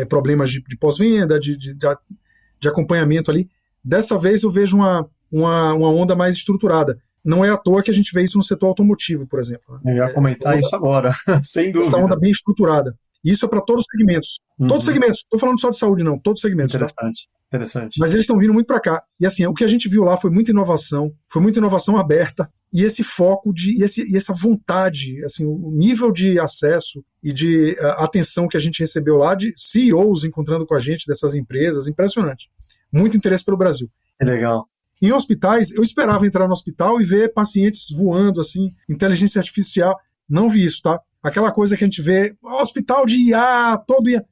Speaker 3: problemas de pós-venda, de acompanhamento ali. Dessa vez eu vejo uma onda mais estruturada. não é à toa que a gente vê isso no setor automotivo, por exemplo.
Speaker 2: Eu ia comentar isso agora, sem dúvida.
Speaker 3: Essa onda bem estruturada. Isso é para todos os segmentos. Todos os segmentos. Não estou falando só de saúde, não. Todos os segmentos.
Speaker 2: Interessante, interessante.
Speaker 3: Mas eles estão vindo muito para cá. E assim, o que a gente viu lá foi muita inovação aberta, e esse foco e essa vontade, assim, o nível de acesso e de atenção que a gente recebeu lá de CEOs encontrando com a gente dessas empresas, impressionante. Muito interesse pelo Brasil.
Speaker 2: É legal.
Speaker 3: Em hospitais, eu esperava entrar no hospital e ver pacientes voando, assim, inteligência artificial. Não vi isso, tá? Aquela coisa que a gente vê, hospital de IA, todo IA.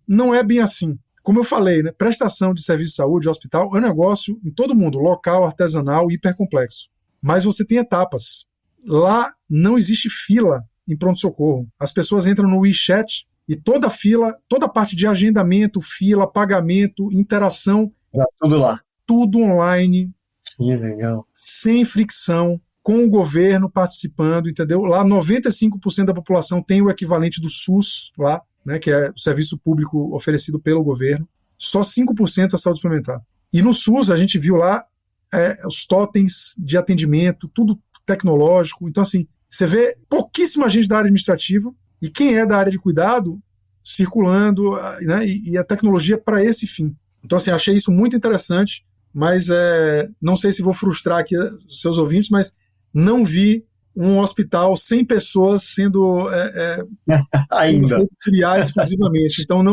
Speaker 3: Não é bem assim. Como eu falei, né? Prestação de serviço de saúde, hospital, é um negócio em todo mundo, local, artesanal, hipercomplexo. Mas você tem etapas. Lá não existe fila em pronto-socorro. As pessoas entram no WeChat e toda fila, toda parte de agendamento, fila, pagamento, interação.
Speaker 2: Tudo lá.
Speaker 3: Tudo online.
Speaker 2: Que legal.
Speaker 3: Sem fricção, com o governo participando, entendeu? Lá 95% da população tem o equivalente do SUS lá, né, que é o serviço público oferecido pelo governo. Só 5% é saúde suplementar. E no SUS a gente viu lá os totens de atendimento, tudo tecnológico. Então, assim, você vê pouquíssima gente da área administrativa e quem é da área de cuidado circulando, né, e a tecnologia para esse fim. Então, assim, achei isso muito interessante, mas não sei se vou frustrar aqui os seus ouvintes, mas não vi um hospital 100 pessoas sendo
Speaker 2: ainda
Speaker 3: criar exclusivamente. Então,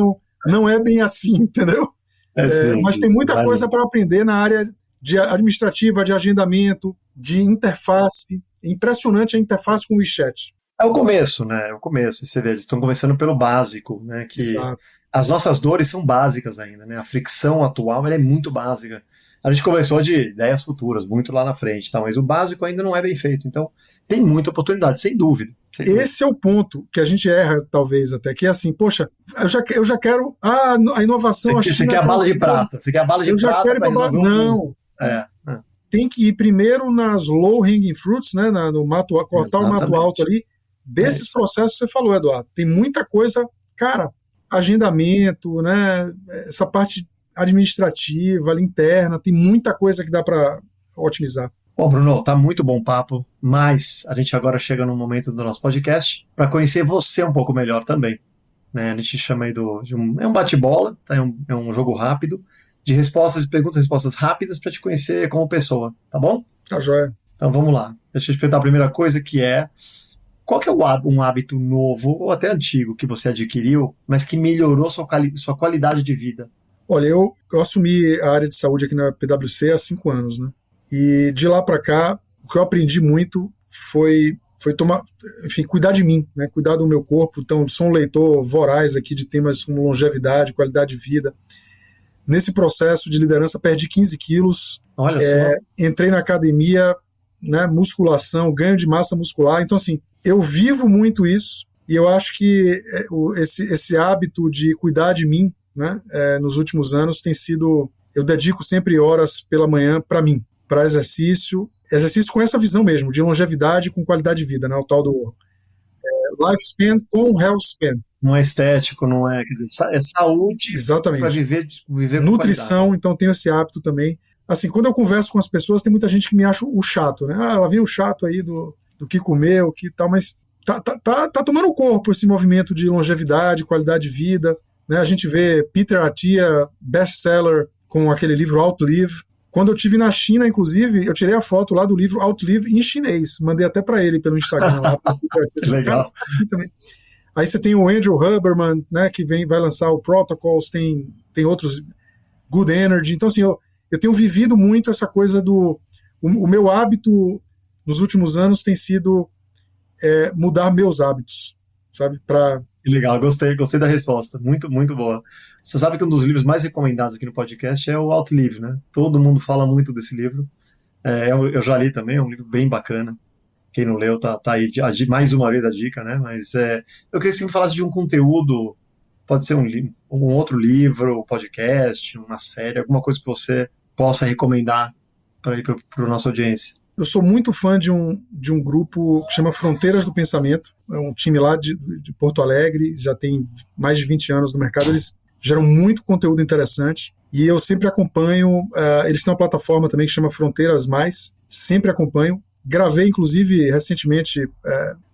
Speaker 3: não é bem assim, entendeu?
Speaker 2: Sim,
Speaker 3: mas tem muita coisa para aprender na área de administrativa, de agendamento, de interface. É impressionante a interface com o WeChat.
Speaker 2: É o começo, né? É o começo. Você vê, eles estão começando pelo básico, né? Que
Speaker 3: Exato.
Speaker 2: As nossas dores são básicas ainda, né? A fricção atual ela é muito básica. A gente conversou de ideias futuras, muito lá na frente, tá? Mas o básico ainda não é bem feito. Então, tem muita oportunidade, sem dúvida.
Speaker 3: Esse é o ponto que a gente erra, talvez, até, que é assim, poxa, eu já quero a inovação...
Speaker 2: Você quer a bala de prata. Você quer a bala de prata para resolver o mundo.
Speaker 3: Tem que ir primeiro nas low-hanging fruits, né, no mato, cortar o mato alto ali. Desses processos que você falou, Eduardo. Tem muita coisa, cara, agendamento, né, essa parte administrativa, interna, tem muita coisa que dá para otimizar.
Speaker 2: Bom, Bruno, tá muito bom papo, mas a gente agora chega no momento do nosso podcast para conhecer você um pouco melhor também. Né? A gente chama aí é um bate-bola, tá? É um jogo rápido, de respostas e perguntas, respostas rápidas para te conhecer como pessoa, tá bom?
Speaker 3: Tá joia.
Speaker 2: Então vamos lá. Deixa eu te perguntar a primeira coisa, que é: qual que é um hábito novo ou até antigo que você adquiriu, mas que melhorou sua qualidade de vida?
Speaker 3: Olha, eu assumi a área de saúde aqui na PwC há 5 anos, né? E de lá para cá, o que eu aprendi muito foi tomar, enfim, cuidar de mim, né? Cuidar do meu corpo. Então, sou um leitor voraz aqui de temas como longevidade, qualidade de vida. Nesse processo de liderança, perdi 15 quilos.
Speaker 2: Olha só.
Speaker 3: Entrei na academia, né? Musculação, ganho de massa muscular. Então, assim, eu vivo muito isso e eu acho que esse hábito de cuidar de mim, né? Nos últimos anos tem sido... Eu dedico sempre horas pela manhã para mim, para exercício com essa visão mesmo, de longevidade com qualidade de vida, né? O tal do lifespan com health span.
Speaker 2: Não é estético, não é, quer dizer, é saúde.
Speaker 3: Exatamente.
Speaker 2: Para viver com
Speaker 3: nutrição,
Speaker 2: qualidade.
Speaker 3: Então tenho esse hábito também. Assim, quando eu converso com as pessoas, tem muita gente que me acha o chato, né? Ela vem o chato aí do que comer, o que tal, mas tá tomando corpo esse movimento de longevidade, qualidade de vida, né? A gente vê Peter Attia, best-seller, com aquele livro Outlive. Quando eu estive na China, inclusive, eu tirei a foto lá do livro Outlive em chinês. Mandei até para ele pelo Instagram. Lá,
Speaker 2: legal.
Speaker 3: Aí você tem o Andrew Huberman, né, que vai lançar o Protocols, tem outros, Good Energy. Então, assim, eu tenho vivido muito essa coisa o meu hábito nos últimos anos tem sido mudar meus hábitos, sabe?
Speaker 2: Legal, gostei da resposta, muito, muito boa. Você sabe que um dos livros mais recomendados aqui no podcast é o Outlive, né? Todo mundo fala muito desse livro. Eu já li também, é um livro bem bacana. Quem não leu, tá aí mais uma vez a dica, né? Mas eu queria que você me falasse de um conteúdo, pode ser um outro livro, podcast, uma série, alguma coisa que você possa recomendar para ir para a nossa audiência.
Speaker 3: Eu sou muito fã de um grupo que chama Fronteiras do Pensamento. É um time lá de Porto Alegre, já tem mais de 20 anos no mercado. Eles geram muito conteúdo interessante e eu sempre acompanho. Eles têm uma plataforma também que chama Fronteiras Mais, sempre acompanho. Gravei, inclusive, recentemente,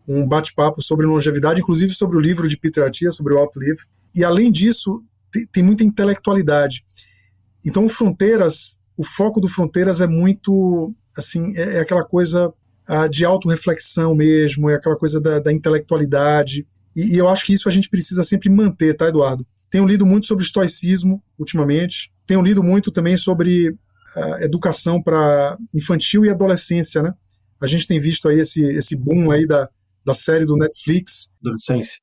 Speaker 3: um bate-papo sobre longevidade, inclusive sobre o livro de Peter Attia, sobre o Outlive. E, além disso, tem muita intelectualidade. Então, o foco do Fronteiras é muito, assim, é aquela coisa de autorreflexão mesmo, é aquela coisa da intelectualidade. E eu acho que isso a gente precisa sempre manter, tá, Eduardo? Tenho lido muito sobre estoicismo, ultimamente. Tenho lido muito também sobre educação para infantil e adolescência, né? A gente tem visto aí esse boom aí da série do Netflix.
Speaker 2: Adolescência.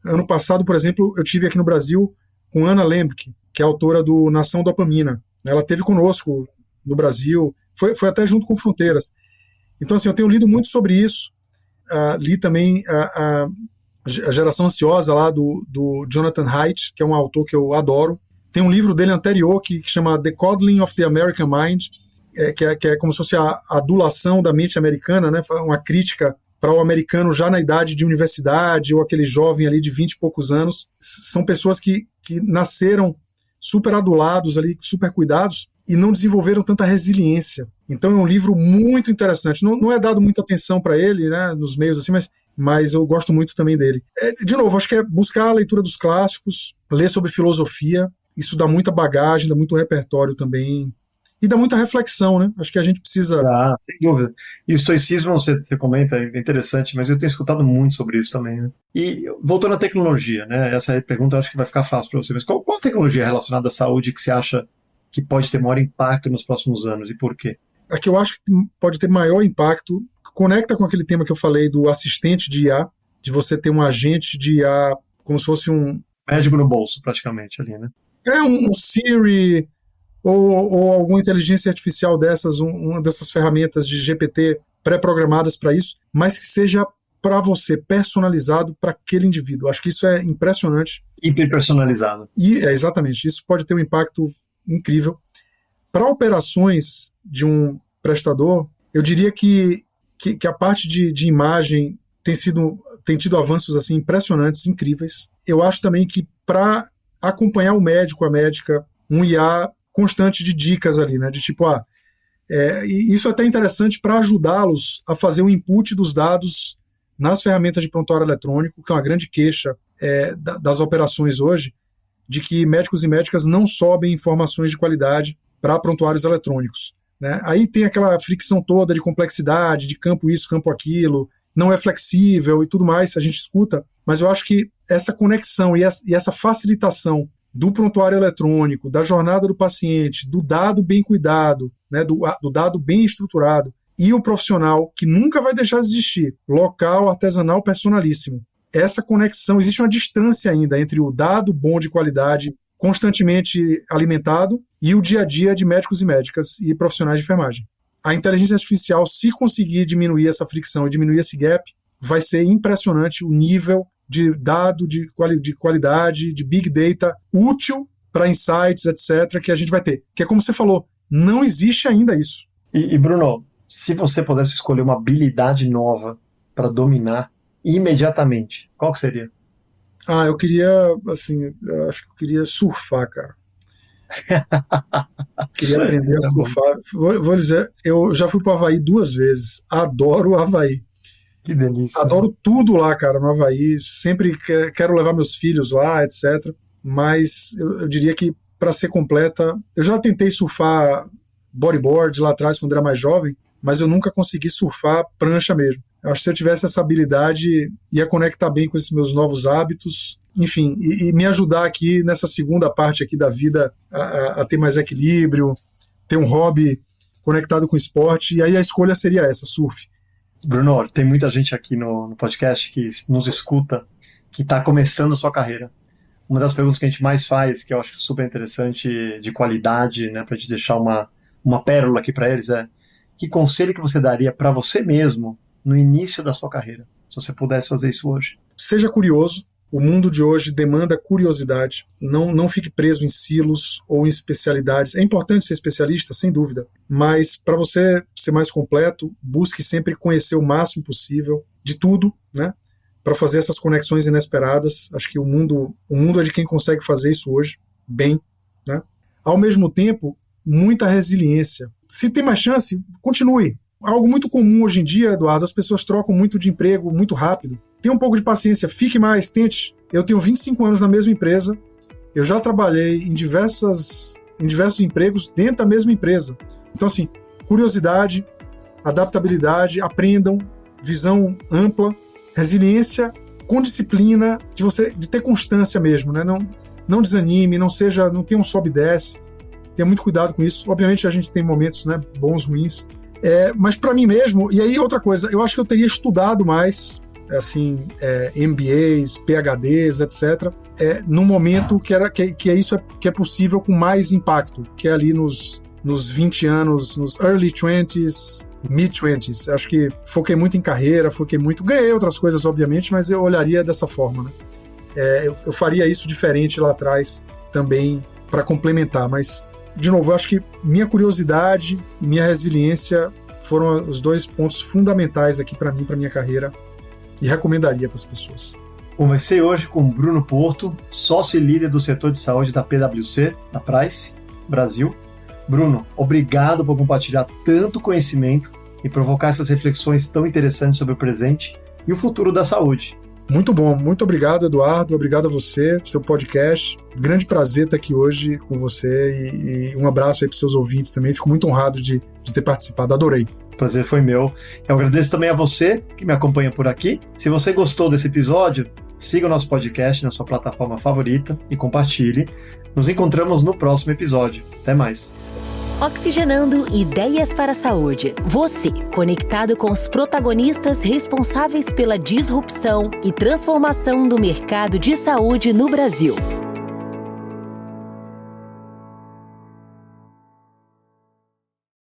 Speaker 3: Ano passado, por exemplo, eu tive aqui no Brasil com Ana Lembke, que é autora do Nação Dopamina. Ela esteve conosco no Brasil, foi até junto com Fronteiras. Então, assim, eu tenho lido muito sobre isso. Li também a Geração Ansiosa lá do Jonathan Haidt, que é um autor que eu adoro. Tem um livro dele anterior que chama The Coddling of the American Mind, que é como se fosse a adulação da mente americana, né? Uma crítica para o americano já na idade de universidade, ou aquele jovem ali de 20 e poucos anos. São pessoas que nasceram super adulados ali, super cuidados, e não desenvolveram tanta resiliência. Então é um livro muito interessante. Não é dado muita atenção para ele, né, nos meios assim, mas eu gosto muito também dele. De novo, acho que é buscar a leitura dos clássicos, ler sobre filosofia. Isso dá muita bagagem, dá muito repertório também. E dá muita reflexão, né? Acho que a gente precisa...
Speaker 2: Sem dúvida. E o estoicismo, você comenta, é interessante, mas eu tenho escutado muito sobre isso também, né? E voltando à tecnologia, né? Essa pergunta eu acho que vai ficar fácil para você, mas qual tecnologia relacionada à saúde que você acha que pode ter maior impacto nos próximos anos e por quê?
Speaker 3: A que eu acho que pode ter maior impacto, conecta com aquele tema que eu falei do assistente de IA, de você ter um agente de IA como se fosse um...
Speaker 2: médico no bolso, praticamente, ali, né?
Speaker 3: Um Siri... Ou alguma inteligência artificial uma dessas ferramentas de GPT pré-programadas para isso, mas que seja para você, personalizado para aquele indivíduo. Acho que isso é impressionante.
Speaker 2: Hiperpersonalizado.
Speaker 3: Exatamente, isso pode ter um impacto incrível. Para operações de um prestador, eu diria que a parte de imagem tem tido avanços assim, impressionantes, incríveis. Eu acho também que para acompanhar o médico, a médica, um IA constante de dicas ali, né? De tipo, isso é até interessante para ajudá-los a fazer o input dos dados nas ferramentas de prontuário eletrônico, que é uma grande queixa das operações hoje, de que médicos e médicas não sobem informações de qualidade para prontuários eletrônicos, né? Aí tem aquela fricção toda de complexidade, de campo isso, campo aquilo, não é flexível e tudo mais, a gente escuta, mas eu acho que essa conexão e essa facilitação do prontuário eletrônico, da jornada do paciente, do dado bem cuidado, né, do dado bem estruturado, e o profissional, que nunca vai deixar de existir, local, artesanal, personalíssimo. Essa conexão, existe uma distância ainda entre o dado bom de qualidade, constantemente alimentado, e o dia a dia de médicos e médicas e profissionais de enfermagem. A inteligência artificial, se conseguir diminuir essa fricção e diminuir esse gap, vai ser impressionante o nível de dado, de qualidade, de big data útil para insights, etc., que a gente vai ter. Que é como você falou, não existe ainda isso.
Speaker 2: E Bruno, se você pudesse escolher uma habilidade nova para dominar imediatamente, qual que seria?
Speaker 3: Eu queria, assim, acho que eu queria surfar, cara. Queria aprender a surfar. Vou dizer, eu já fui para o Havaí 2 vezes. Adoro o Havaí.
Speaker 2: Que delícia.
Speaker 3: Adoro tudo lá, cara, no Havaí. Sempre quero levar meus filhos lá, etc. Mas eu diria que, para ser completa, eu já tentei surfar bodyboard lá atrás, quando era mais jovem, mas eu nunca consegui surfar prancha mesmo. Eu acho que se eu tivesse essa habilidade, ia conectar bem com esses meus novos hábitos, enfim, e me ajudar aqui nessa segunda parte aqui da vida a ter mais equilíbrio, ter um hobby conectado com o esporte, e aí a escolha seria essa, surf.
Speaker 2: Bruno, tem muita gente aqui no podcast que nos escuta, que está começando a sua carreira. Uma das perguntas que a gente mais faz, que eu acho super interessante, de qualidade, né, para te deixar uma pérola aqui para eles, é: que conselho que você daria para você mesmo no início da sua carreira, se você pudesse fazer isso hoje?
Speaker 3: Seja curioso. O mundo de hoje demanda curiosidade. Não fique preso em silos ou em especialidades. É importante ser especialista, sem dúvida, mas para você ser mais completo, busque sempre conhecer o máximo possível de tudo, né? Para fazer essas conexões inesperadas. Acho que o mundo é de quem consegue fazer isso hoje, bem, né? Ao mesmo tempo, muita resiliência. Se tem mais chance, continue. Algo muito comum hoje em dia, Eduardo, as pessoas trocam muito de emprego muito rápido. Tenha um pouco de paciência, fique mais, tente. Eu tenho 25 anos na mesma empresa, eu já trabalhei em diversos empregos dentro da mesma empresa. Então, assim, curiosidade, adaptabilidade, aprendam, visão ampla, resiliência, com disciplina, de ter constância mesmo, né? Não desanime, não tenha um sobe e desce, tenha muito cuidado com isso. Obviamente a gente tem momentos, né, bons, ruins, mas para mim mesmo, e aí outra coisa, eu acho que eu teria estudado mais, assim, MBAs, PhDs, etc., num momento que é possível com mais impacto, que é ali nos 20 anos, nos early 20s, mid-20s. Acho que foquei muito em carreira, ganhei outras coisas, obviamente, mas eu olharia dessa forma, né? Eu faria isso diferente lá atrás também para complementar, mas, de novo, eu acho que minha curiosidade e minha resiliência foram os 2 pontos fundamentais aqui para mim, para minha carreira, e recomendaria para as pessoas.
Speaker 2: Conversei hoje com Bruno Porto, sócio e líder do setor de saúde da PwC, da Price, Brasil. Bruno, obrigado por compartilhar tanto conhecimento e provocar essas reflexões tão interessantes sobre o presente e o futuro da saúde.
Speaker 3: Muito bom, muito obrigado, Eduardo, obrigado a você, seu podcast. Grande prazer estar aqui hoje com você e um abraço aí para os seus ouvintes também. Fico muito honrado de ter participado, adorei.
Speaker 2: O prazer foi meu. Eu agradeço também a você que me acompanha por aqui. Se você gostou desse episódio, siga o nosso podcast na sua plataforma favorita e compartilhe. Nos encontramos no próximo episódio. Até mais.
Speaker 1: Oxigenando Ideias para a Saúde. Você, conectado com os protagonistas responsáveis pela disrupção e transformação do mercado de saúde no Brasil.